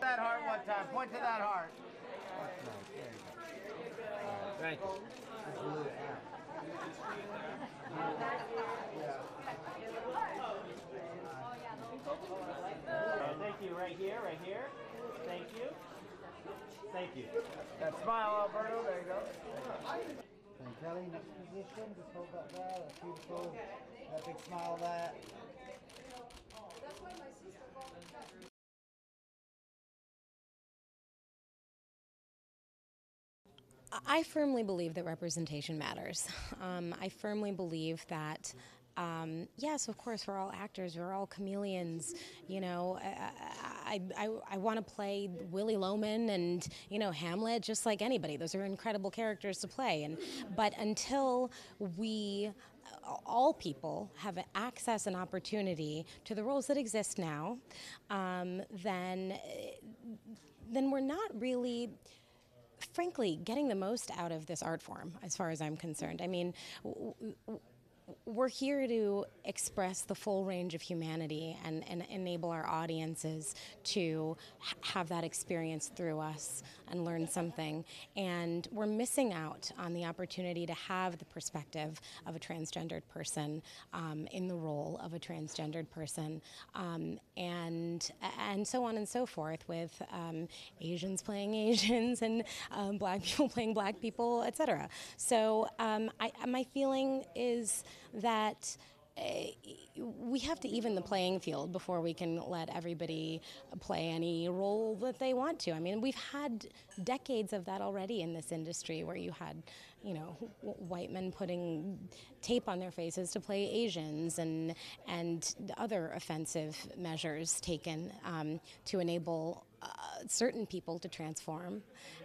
that heart one time. Point to that heart. That's nice. There you go. Thank you. Just a little out. Thank you. Right here, right here. Thank you. Thank you. That smile, Alberto. There you go. And Kelly, next position. Just hold that there. That's beautiful. That big smile there. I firmly believe that representation matters. I firmly believe that, yes, of course, we're all actors, we're all chameleons. You know, I want to play Willie Loman and, you know, Hamlet just like anybody. Those are incredible characters to play. But until we, all people, have access and opportunity to the roles that exist now, then we're not really, frankly, getting the most out of this art form, as far as I'm concerned. I mean, we're here to express the full range of humanity and enable our audiences to have that experience through us and learn something. And we're missing out on the opportunity to have the perspective of a transgendered person in the role of a transgendered person, and so on and so forth, with Asians playing Asians and Black people playing Black people, etc. So my feeling is that we have to even the playing field before we can let everybody play any role that they want to. I mean, we've had decades of that already in this industry, where you had, you know, white men putting tape on their faces to play Asians, and other offensive measures taken to enable certain people to transform.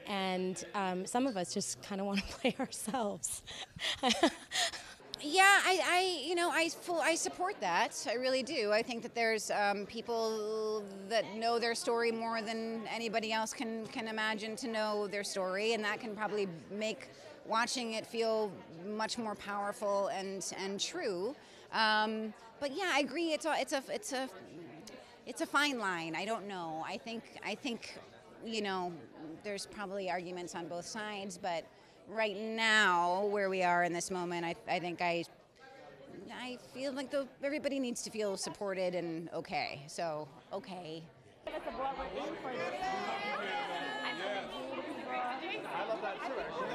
And some of us just kind of want to play ourselves. Yeah, I support that. I really do. I think that there's people that know their story more than anybody else can imagine to know their story, and that can probably make watching it feel much more powerful and true. But yeah, I agree. It's a fine line. I don't know. I think you know, there's probably arguments on both sides, but right now, where we are in this moment, I think I feel like everybody needs to feel supported and okay. So, okay. I love that too, actually.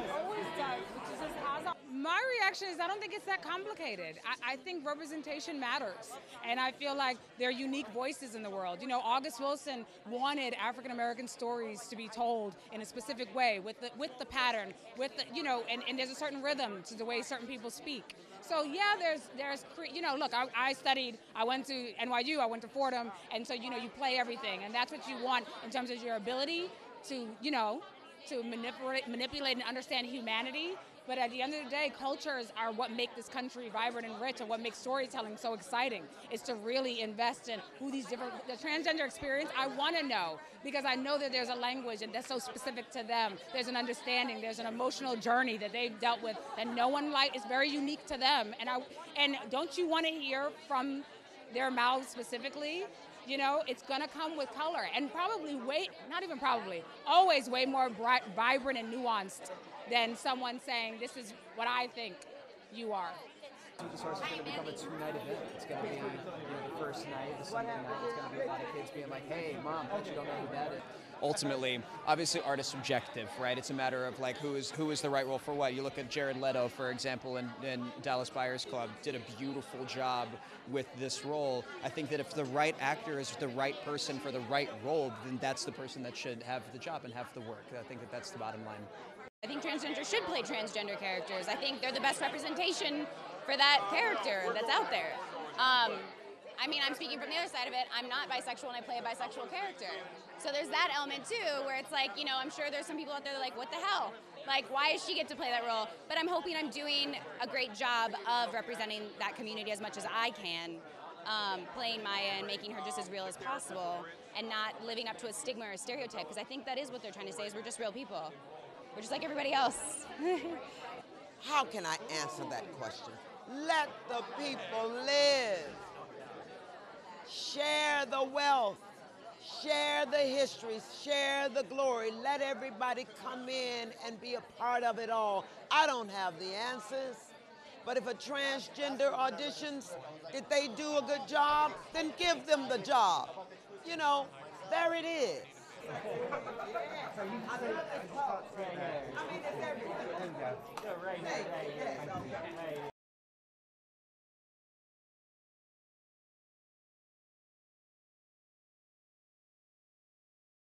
My reaction is I don't think it's that complicated. I think representation matters, and I feel like there are unique voices in the world. You know, August Wilson wanted African American stories to be told in a specific way, with the pattern, with the, you know, and there's a certain rhythm to the way certain people speak. So yeah, there's you know, look, I went to NYU, I went to Fordham, and so, you know, you play everything, and that's what you want in terms of your ability to, you know, to manipulate and understand humanity. But at the end of the day, cultures are what make this country vibrant and rich, and what makes storytelling so exciting, is to really invest in who the transgender experience. I want to know, because I know that there's a language and that's so specific to them. There's an understanding, there's an emotional journey that they've dealt with that no one is very unique to them. And don't you want to hear from their mouths specifically? You know, it's going to come with color, and probably always way more vibrant and nuanced than someone saying, this is what I think you are. The Source is going to become a two-night event. It's going to be, you know, the first night, the second night. It's going to be a lot of kids being like, hey, Mom, but you don't know who that is. Ultimately, obviously, art is subjective, right? It's a matter of like who is the right role for what. You look at Jared Leto, for example, in Dallas Buyers Club, did a beautiful job with this role. I think that if the right actor is the right person for the right role, then that's the person that should have the job and have the work. I think that that's the bottom line. I think transgender should play transgender characters. I think they're the best representation for that character that's out there. I mean, I'm speaking from the other side of it. I'm not bisexual and I play a bisexual character. So there's that element too, where it's like, you know, I'm sure there's some people out there that are like, what the hell? Like, why does she get to play that role? But I'm hoping I'm doing a great job of representing that community as much as I can, playing Maya and making her just as real as possible, and not living up to a stigma or a stereotype, because I think that is what they're trying to say, is we're just real people. We're just like everybody else. How can I answer that question? Let the people live. Share the wealth. Share the history, share the glory. Let everybody come in and be a part of it all. I don't have the answers, but if a transgender auditions, if they do a good job, then give them the job. You know, there it is. So you just say, I just can't say that. Go right here, right here.